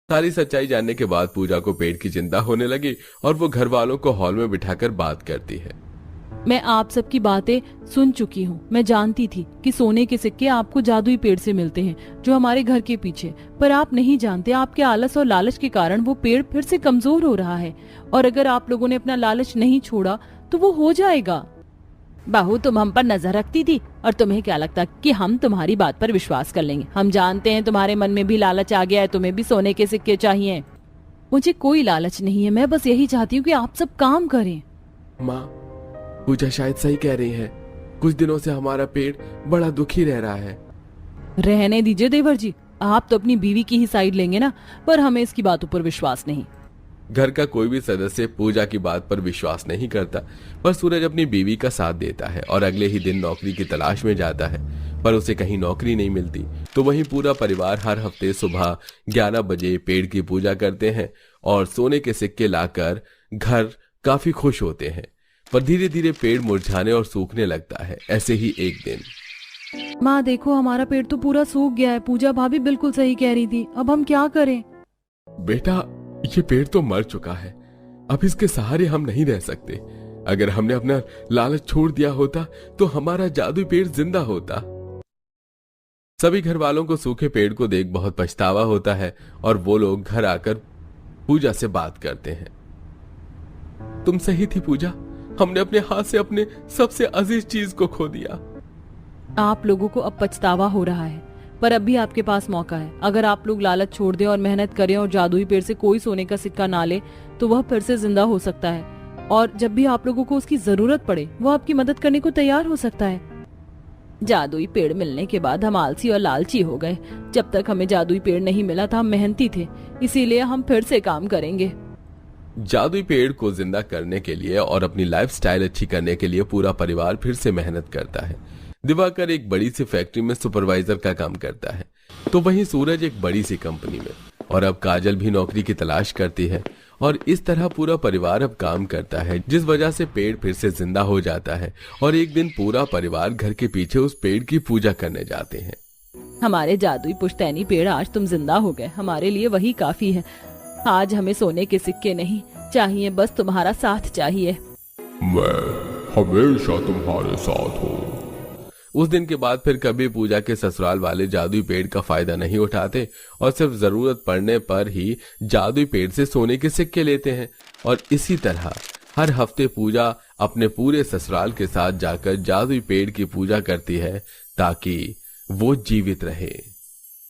सारी सच्चाई जानने के बाद पूजा को पेड़ की चिंता होने लगी और वो घर वालों को हॉल में बिठाकर बात करती है। मैं आप सबकी बातें सुन चुकी हूँ। मैं जानती थी कि सोने के सिक्के आपको जादुई पेड़ से मिलते हैं जो हमारे घर के पीछे, पर आप नहीं जानते आपके आलस और लालच के कारण वो पेड़ फिर से कमजोर हो रहा है, और अगर आप लोगों ने अपना लालच नहीं छोड़ा तो वो हो जाएगा। बहू, तुम हम पर नजर रखती थी और तुम्हें क्या लगता कि हम तुम्हारी बात पर विश्वास कर लेंगे? हम जानते हैं तुम्हारे मन में भी लालच आ गया है, तुम्हें भी सोने के सिक्के चाहिए। मुझे कोई लालच नहीं है, मैं बस यही चाहती हूँ कि आप सब काम करें। माँ, पूजा शायद सही कह रही है। कुछ दिनों से हमारा पेड़ बड़ा दुखी रह रहा है। रहने दीजिए देवर जी, आप तो अपनी बीवी की ही साइड लेंगे ना, पर हमें इसकी बातों पर विश्वास नहीं। घर का कोई भी सदस्य पूजा की बात पर विश्वास नहीं करता, पर सूरज अपनी बीवी का साथ देता है और अगले ही दिन नौकरी की तलाश में जाता है, पर उसे कहीं नौकरी नहीं मिलती। तो वहीं पूरा परिवार हर हफ्ते सुबह 11 बजे पेड़ की पूजा करते हैं और सोने के सिक्के लाकर घर काफी खुश होते हैं। पर धीरे धीरे पेड़ मुरझाने और सूखने लगता है। ऐसे ही एक दिन, माँ देखो, हमारा पेड़ तो पूरा सूख गया है। पूजा भाभी बिल्कुल सही कह रही थी, अब हम क्या करें? बेटा, ये पेड़ तो मर चुका है, अब इसके सहारे हम नहीं रह सकते। अगर हमने अपना लालच छोड़ दिया होता तो हमारा जादुई पेड़ जिंदा होता। सभी घर वालों को सूखे पेड़ को देख बहुत पछतावा होता है और वो लोग घर आकर पूजा से बात करते हैं। तुम सही थी पूजा, हमने अपने हाथ से अपने सबसे अजीज चीज को खो दिया। आप लोगों को अब पछतावा हो रहा है, पर अब भी आपके पास मौका है। अगर आप लोग लालच छोड़ दें और मेहनत करें और जादुई पेड़ से कोई सोने का सिक्का ना ले तो वह फिर से जिंदा हो सकता है, और जब भी आप लोगों को उसकी जरूरत पड़े वो आपकी मदद करने को तैयार हो सकता है। जादुई पेड़ मिलने के बाद हम आलसी और लालची हो गए। जब तक हमें जादुई पेड़ नहीं मिला था हम मेहनती थे, इसीलिए हम फिर से काम करेंगे। जादुई पेड़ को जिंदा करने के लिए और अपनी लाइफस्टाइल अच्छी करने के लिए पूरा परिवार फिर से मेहनत करता है। दिवाकर एक बड़ी सी फैक्ट्री में सुपरवाइजर का काम करता है, तो वहीं सूरज एक बड़ी सी कंपनी में, और अब काजल भी नौकरी की तलाश करती है। और इस तरह पूरा परिवार अब काम करता है, जिस वजह से पेड़ फिर से जिंदा हो जाता है। और एक दिन पूरा परिवार घर के पीछे उस पेड़ की पूजा करने जाते हैं। हमारे जादुई पुश्तैनी पेड़, आज तुम जिंदा हो गए, हमारे लिए वही काफी है। आज हमें सोने के सिक्के नहीं चाहिए, बस तुम्हारा साथ चाहिए। मैं हमेशा तुम्हारे साथ हूँ। उस दिन के बाद फिर कभी पूजा के ससुराल वाले जादुई पेड़ का फायदा नहीं उठाते और सिर्फ जरूरत पड़ने पर ही जादुई पेड़ से सोने के सिक्के लेते हैं। और इसी तरह हर हफ्ते पूजा अपने पूरे ससुराल के साथ जाकर जादुई पेड़ की पूजा करती है ताकि वो जीवित रहे।